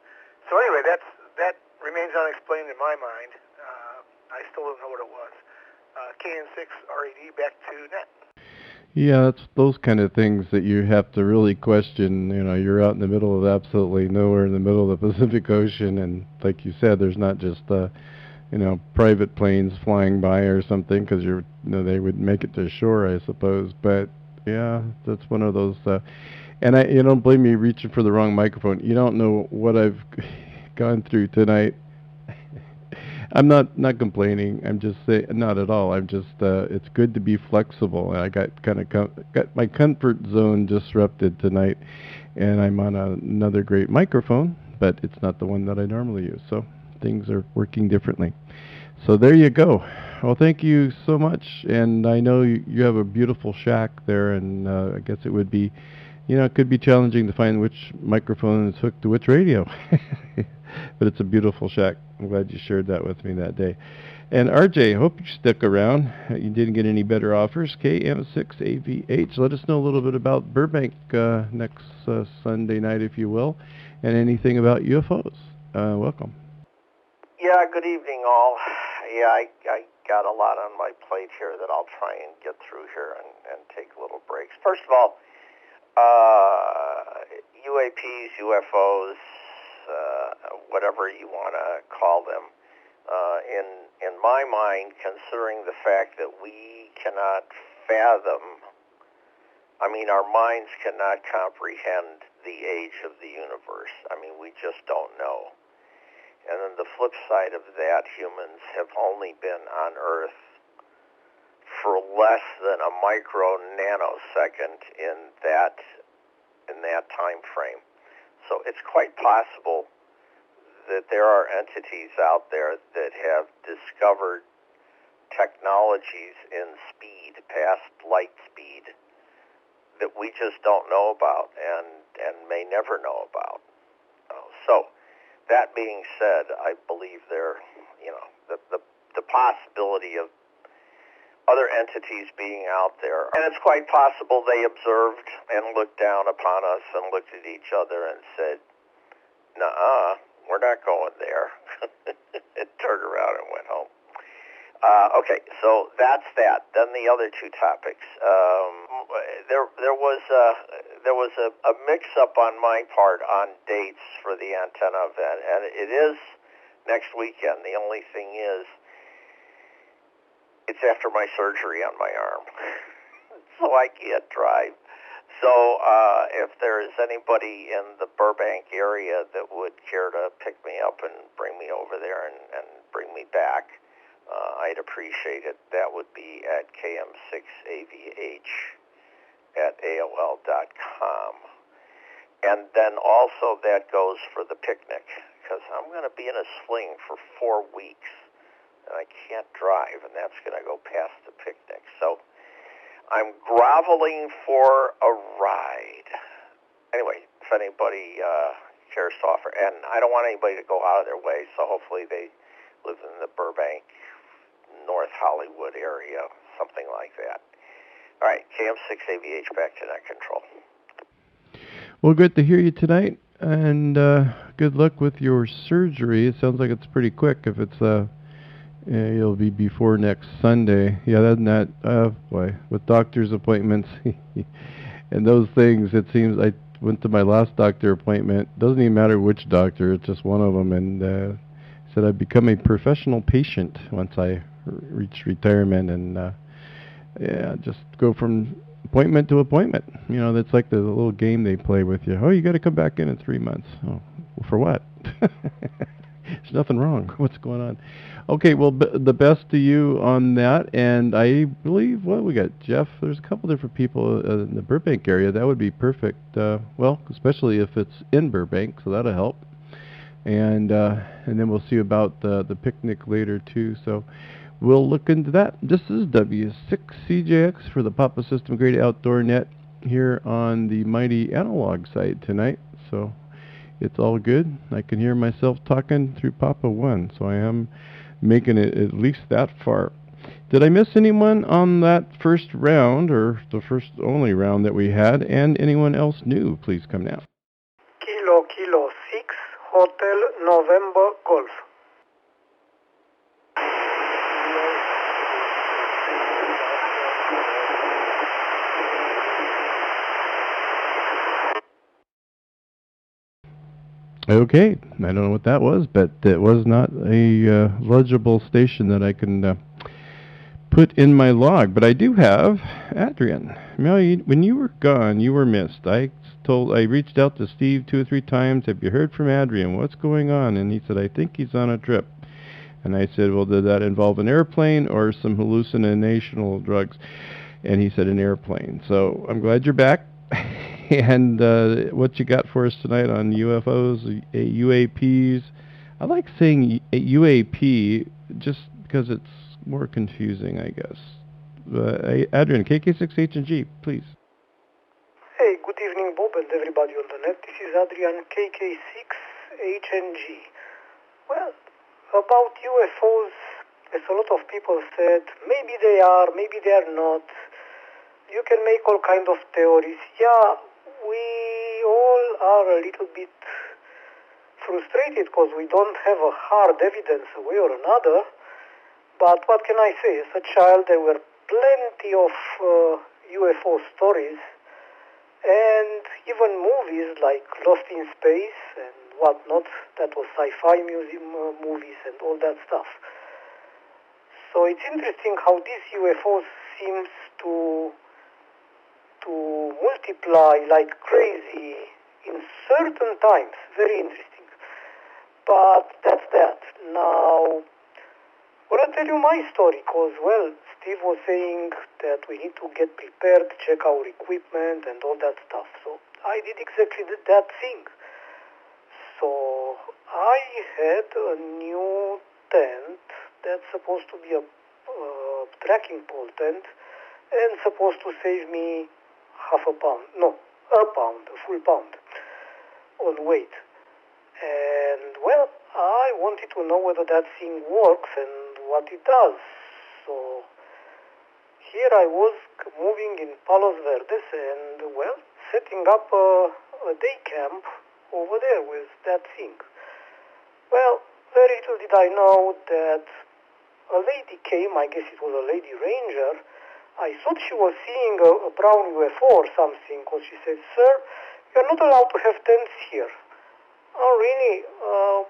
So anyway, that remains unexplained in my mind. I still don't know what it was. KN6RED, back to net. Yeah, that's those kind of things that you have to really question. You're out in the middle of absolutely nowhere in the middle of the Pacific Ocean, and like you said, there's not just private planes flying by or something, because they would make it to shore, I suppose. But yeah, that's one of those. And you don't blame me reaching for the wrong microphone. You don't know what I've gone through tonight. I'm not complaining. I'm just saying, not at all. I'm just it's good to be flexible. And I got got my comfort zone disrupted tonight, and I'm on another great microphone, but it's not the one that I normally use. So things are working differently. So there you go. Well, thank you so much. And I know you have a beautiful shack there, and I guess it would be, it could be challenging to find which microphone is hooked to which radio. But it's a beautiful shack. I'm glad you shared that with me that day. And RJ, hope you stick around. You didn't get any better offers. KM6AVH. Let us know a little bit about Burbank next Sunday night, if you will, and anything about UFOs. Welcome. Yeah, good evening, all. Yeah, I got a lot on my plate here that I'll try and get through here and take little breaks. First of all, UAPs, UFOs, whatever you want to call them. In my mind, considering the fact that we cannot fathom, our minds cannot comprehend the age of the universe. We just don't know. And then the flip side of that, humans have only been on Earth for less than a nanosecond in that time frame. So it's quite possible that there are entities out there that have discovered technologies in speed, past light speed, that we just don't know about and may never know about. So, that being said, I believe there, the possibility of other entities being out there. And it's quite possible they observed and looked down upon us and looked at each other and said, nuh-uh, we're not going there. And turned around and went home. Okay, so that's that. Then the other two topics. There was a mix-up on my part on dates for the antenna event, and it is next weekend. The only thing is, it's after my surgery on my arm, so I can't drive. So if there is anybody in the Burbank area that would care to pick me up and bring me over there and bring me back, I'd appreciate it. That would be at km6avh@aol.com. And then also that goes for the picnic, because I'm going to be in a sling for 4 weeks, and I can't drive, and that's going to go past the picnic. So I'm groveling for a ride. Anyway, if anybody cares to offer, and I don't want anybody to go out of their way, so hopefully they live in the Burbank, North Hollywood area, something like that. All right, KM6AVH back to net control. Well, good to hear you tonight, and good luck with your surgery. It sounds like it's pretty quick. If it's it'll be before next Sunday. Yeah, other than that, boy, with doctor's appointments and those things, it seems I went to my last doctor appointment. Doesn't even matter which doctor, it's just one of them, and said I'd become a professional patient once I reach retirement, and yeah, just go from appointment to appointment. You know, that's like the little game they play with you. Oh, you got to come back in 3 months. Oh, well, for what? There's nothing wrong. What's going on? Okay, well, the best to you on that. And I believe, well, we got Jeff. There's a couple different people in the Burbank area. That would be perfect. Well, especially if it's in Burbank, so that'll help. And then we'll see about the picnic later too. So we'll look into that. This is W6CJX for the Papa System Great Outdoor Net here on the mighty analog side tonight. So it's all good. I can hear myself talking through Papa 1, so I am making it at least that far. Did I miss anyone on that first round, or the first only round that we had? And anyone else new, please come now. Kilo 6 Hotel November Golf. Okay, I don't know what that was, but it was not a legible station that I can put in my log. But I do have Adrian. When you were gone, you were missed. I reached out to Steve 2 or 3 times. Have you heard from Adrian? What's going on? And he said, I think he's on a trip. And I said, well, did that involve an airplane or some hallucinational drugs? And he said an airplane. So I'm glad you're back. And what you got for us tonight on UFOs, UAPs? I like saying UAP just because it's more confusing, I guess. Adrian, KK6H&G, please. Hey, good evening, Bob, and everybody on the net. This is Adrian, KK6HNG. Well, about UFOs, as a lot of people said, maybe they are, maybe they are not. You can make all kind of theories. Yeah, we all are a little bit frustrated because we don't have a hard evidence a way or another. But what can I say? As a child, there were plenty of UFO stories, and even movies like Lost in Space and whatnot. That was sci-fi museum movies and all that stuff. So it's interesting how these UFOs seems to multiply like crazy in certain times. Very interesting. But that's that. Now, I want to tell you my story because, well, Steve was saying that we need to get prepared, check our equipment and all that stuff. So I did exactly that thing. So I had a new tent that's supposed to be a tracking pole tent and supposed to save me a full pound on weight. well, I wanted to know whether that thing works and what it does. So here I was moving in Palos Verdes and, well, setting up a day camp over there with that thing. Well, very little did I know that a lady came, I guess it was a lady ranger. I thought she was seeing a brown UFO or something, because she said, "Sir, you're not allowed to have tents here." "Oh, really?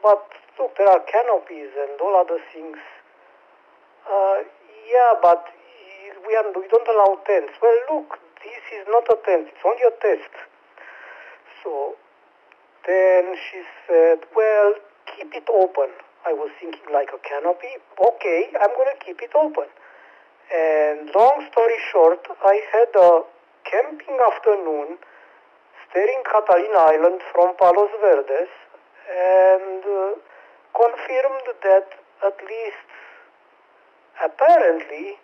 But look, there are canopies and all other things." "Yeah, but we don't allow tents." "Well, look, this is not a tent, it's only a test." So then she said, "Well, keep it open." I was thinking like a canopy. Okay, I'm going to keep it open. And long story short, I had a camping afternoon staring Catalina Island from Palos Verdes and confirmed that at least apparently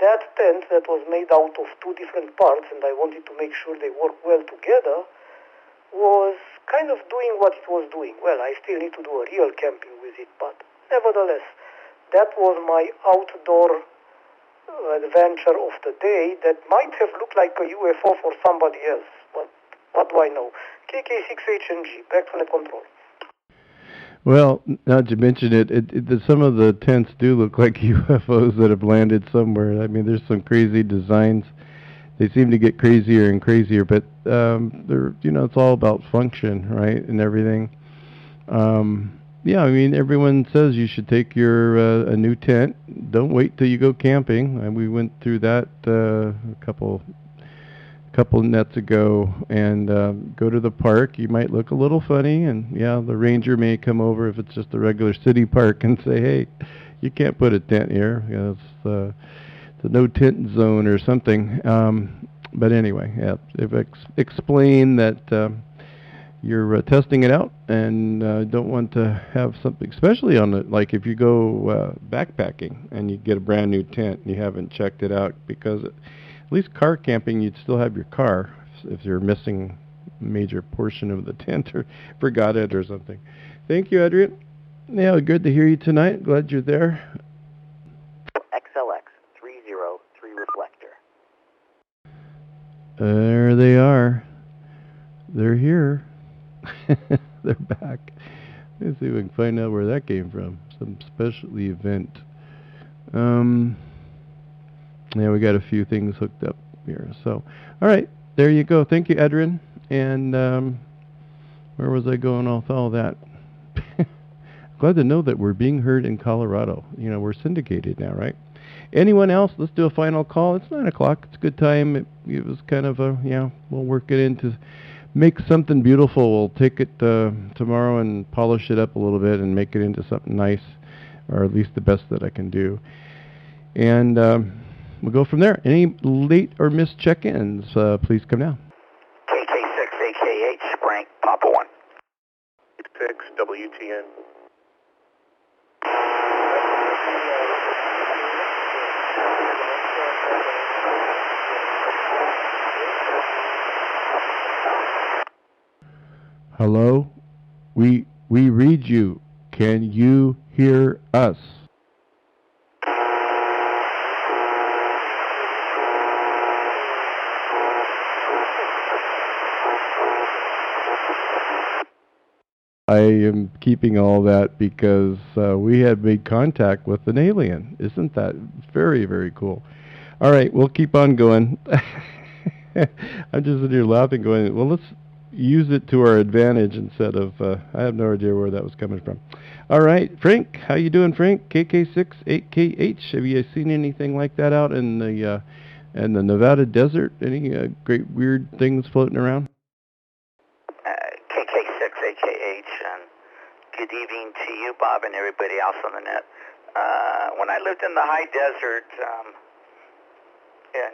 that tent that was made out of two different parts, and I wanted to make sure they work well together, was kind of doing what it was doing. Well, I still need to do a real camping with it, but nevertheless, that was my outdoor adventure of the day that might have looked like a UFO for somebody else, but what do I know? KK6HNG, back to the control. Well, now that you mention it, some of the tents do look like UFOs that have landed somewhere. I mean, there's some crazy designs. They seem to get crazier and crazier, but they're, it's all about function, right, and everything. Yeah, I mean, everyone says you should take your a new tent. Don't wait till you go camping. And we went through that a couple nets ago. And go to the park. You might look a little funny, and yeah, the ranger may come over if it's just a regular city park and say, "Hey, you can't put a tent here. It's the no tent zone or something." But anyway, yeah, explain that. You're testing it out and don't want to have something, especially on like if you go backpacking and you get a brand new tent and you haven't checked it out, because at least car camping you'd still have your car if you're missing a major portion of the tent or forgot it or something. Thank you, Adrian. Yeah, good to hear you tonight. Glad you're there. XLX 303 reflector. There they are. They're here. They're back. Let's see if we can find out where that came from. Some special event. Yeah, we got a few things hooked up here. So, all right, there you go. Thank you, Adrian. And where was I going off all that? Glad to know that we're being heard in Colorado. We're syndicated now, right? Anyone else? Let's do a final call. It's 9 o'clock. It's a good time. It was kind of a, we'll work it into make something beautiful. We'll take it tomorrow and polish it up a little bit and make it into something nice, or at least the best that I can do. And we'll go from there. Any late or missed check-ins, please come now. KK6AKH, Frank, Papa 1. 6 WTN. Hello? We read you. Can you hear us? I am keeping all that because we had made contact with an alien. Isn't that very, very cool? All right, we'll keep on going. I'm just sitting here laughing, going, well, let's use it to our advantage instead of, I have no idea where that was coming from. All right, Frank, how you doing, Frank? KK68KH. Have you seen anything like that out in the Nevada desert? Any great weird things floating around? KK6AKH, and good evening to you, Bob, and everybody else on the net. When I lived in the high desert,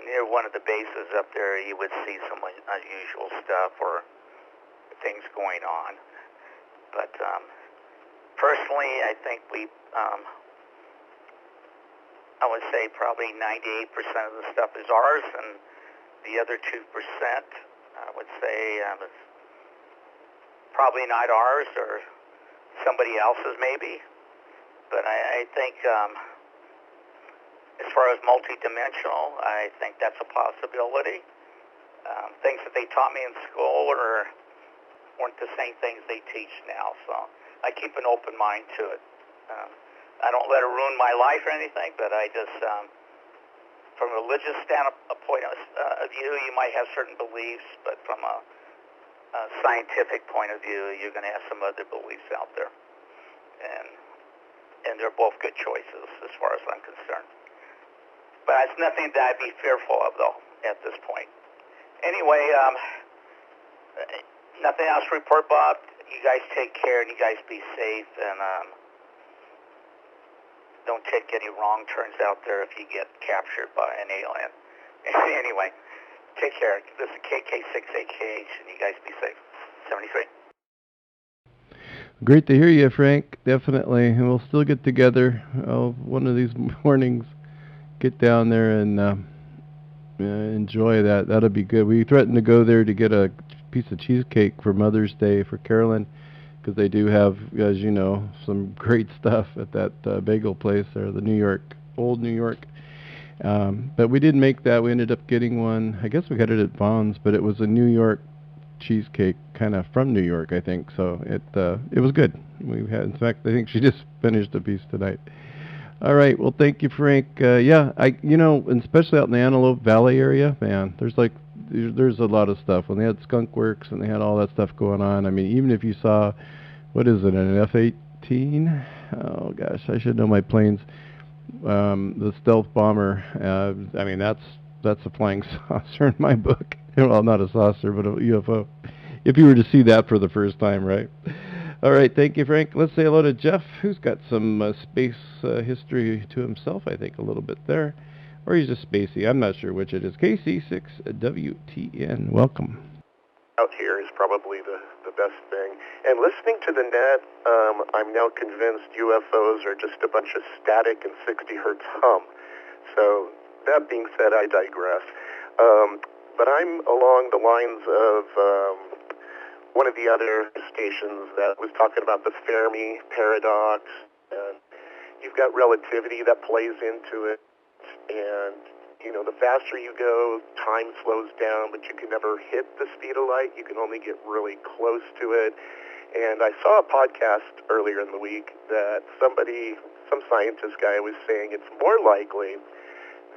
near one of the bases up there, you would see some unusual stuff or things going on. But personally, I think I would say probably 98% of the stuff is ours, and the other 2%, I would say, is probably not ours or somebody else's maybe. But I think as far as multidimensional, I think that's a possibility. Things that they taught me in school weren't the same things they teach now, so I keep an open mind to it. I don't let it ruin my life or anything, but I just, from a religious point of view, you might have certain beliefs, but from a scientific point of view, you're going to have some other beliefs out there. And they're both good choices as far as I'm concerned. But it's nothing that I'd be fearful of, though, at this point. Anyway, nothing else to report, Bob. You guys take care and you guys be safe, and don't take any wrong turns out there if you get captured by an alien. Anyway, take care. This is KK6AKH, and you guys be safe. 73. Great to hear you, Frank. Definitely. And we'll still get together one of these mornings. Get down there and enjoy that. That'll be good. We threatened to go there to get a piece of cheesecake for Mother's Day for Carolyn, because they do have, as you know, some great stuff at that bagel place there, the Old New York. But we didn't make that. We ended up getting one. I guess we got it at Vaughn's, but it was a New York cheesecake, kind of from New York, I think. So it was good. We had, in fact, I think she just finished a piece tonight. All right. Well, thank you, Frank. Yeah, and especially out in the Antelope Valley area, man, there's a lot of stuff. When they had Skunk Works and they had all that stuff going on, I mean, even if you saw, what is it, an F-18? Oh, gosh, I should know my planes. The stealth bomber, I mean, that's a flying saucer in my book. Well, not a saucer, but a UFO. If you were to see that for the first time, right? All right, thank you, Frank. Let's say hello to Jeff, who's got some space history to himself, I think, a little bit there. Or he's just spacey. I'm not sure which it is. KC6WTN, welcome. Out here is probably the best thing. And listening to the net, I'm now convinced UFOs are just a bunch of static and 60 hertz hum. So that being said, I digress. But I'm along the lines of one of the other stations that was talking about the Fermi paradox, and you've got relativity that plays into it, and the faster you go, time slows down, but you can never hit the speed of light. You can only get really close to it. And I saw a podcast earlier in the week that some scientist guy was saying it's more likely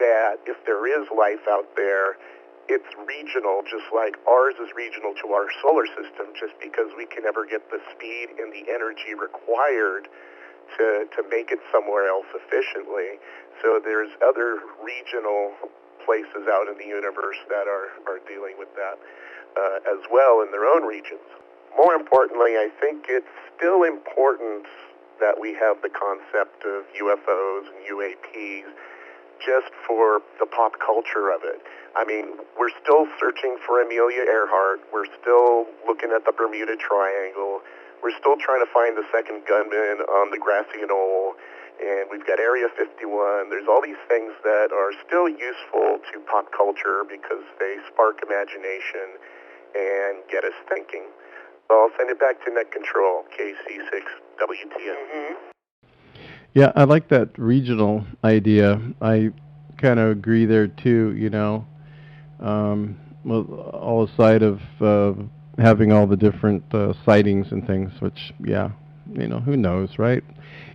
that if there is life out there, it's regional, just like ours is regional to our solar system, just because we can never get the speed and the energy required to make it somewhere else efficiently. So there's other regional places out in the universe that are dealing with that as well in their own regions. More importantly, I think it's still important that we have the concept of UFOs and UAPs just for the pop culture of it. I mean, we're still searching for Amelia Earhart. We're still looking at the Bermuda Triangle. We're still trying to find the second gunman on the grassy knoll. And we've got Area 51. There's all these things that are still useful to pop culture because they spark imagination and get us thinking. So I'll send it back to Net Control, KC6WTN. Mm-hmm. Yeah, I like that regional idea. I kind of agree there too, all aside of having all the different sightings and things, which, yeah, who knows, right?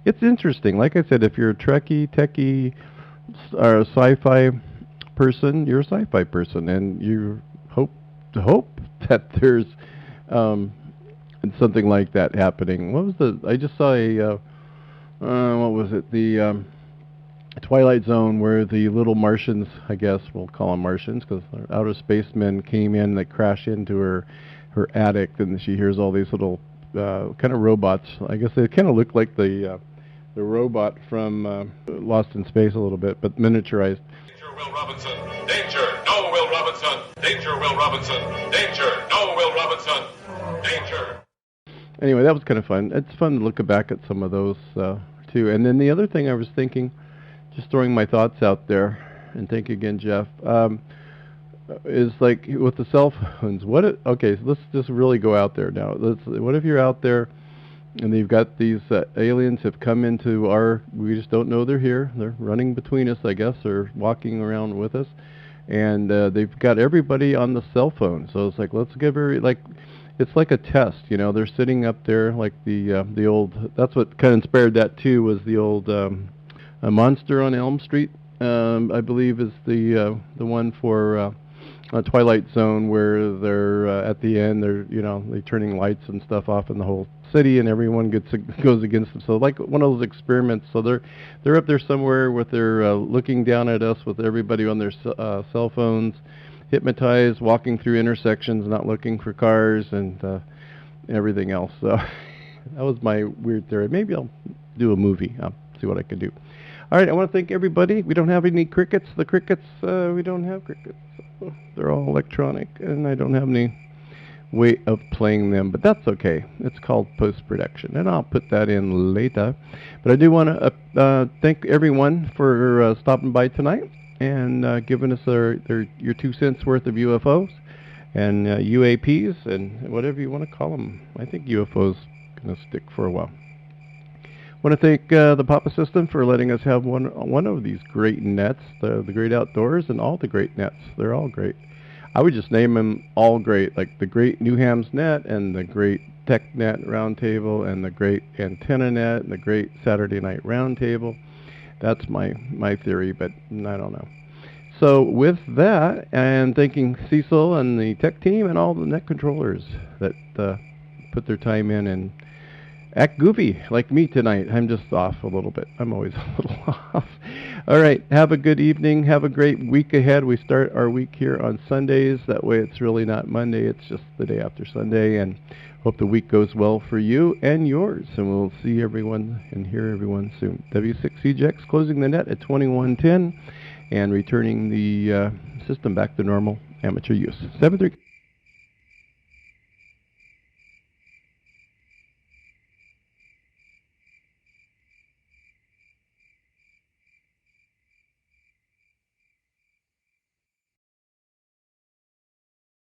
It's interesting. Like I said, if you're a Trekkie, techie, or a sci-fi person, you're a sci-fi person, and you hope that there's something like that happening. I just saw what was it? The Twilight Zone, where the little Martians, I guess we'll call them Martians, because outer spacemen came in, that crash into her attic, and she hears all these little kind of robots. I guess they kind of look like the robot from Lost in Space a little bit, but miniaturized. Danger, Will Robinson. Danger. No, Will Robinson. Danger, Will Robinson. Danger. No, Will Robinson. Danger. Anyway, that was kind of fun. It's fun to look back at some of those too. And then the other thing I was thinking, just throwing my thoughts out there, and thank you again, Jeff, is like with the cell phones. Okay, so let's just really go out there now. What if you're out there And they've got these aliens have come into our, we just don't know they're here. They're running between us, I guess, or walking around with us. And they've got everybody on the cell phone. So it's like, let's give her, like, it's like a test, you know. They're sitting up there like the old, that's what kind of inspired that too, was the old a Monster on Elm Street, I believe is the one for Twilight Zone, where they're at the end, they're, you know, they're turning lights and stuff off in the whole city, and everyone goes against them. So like one of those experiments. So they're up there somewhere with their looking down at us with everybody on their cell phones, hypnotized, walking through intersections, not looking for cars and everything else. So that was my weird theory. Maybe I'll do a movie. I'll see what I can do. All right, I want to thank everybody. We don't have any crickets. The crickets, we don't have crickets. They're all electronic, and I don't have any way of playing them, but that's okay. It's called post-production, and I'll put that in later. But I do want to thank everyone for stopping by tonight and giving us your 2 cents worth of UFOs and UAPs and whatever you want to call them. I think UFOs going to stick for a while. I want to thank the Papa System for letting us have one of these great nets, the Great Outdoors, and all the great nets. They're all great. I would just name them all great, like the Great New Hams Net and the Great Tech Net Roundtable and the Great Antenna Net and the Great Saturday Night Roundtable. That's my theory, but I don't know. So with that, and thanking Cecil and the tech team and all the net controllers that put their time in and act goofy like me tonight. I'm just off a little bit. I'm always a little off. All right. Have a good evening. Have a great week ahead. We start our week here on Sundays. That way it's really not Monday. It's just the day after Sunday. And hope the week goes well for you and yours. And we'll see everyone and hear everyone soon. W6CJX closing the net at 2110 and returning the system back to normal amateur use. 7-3.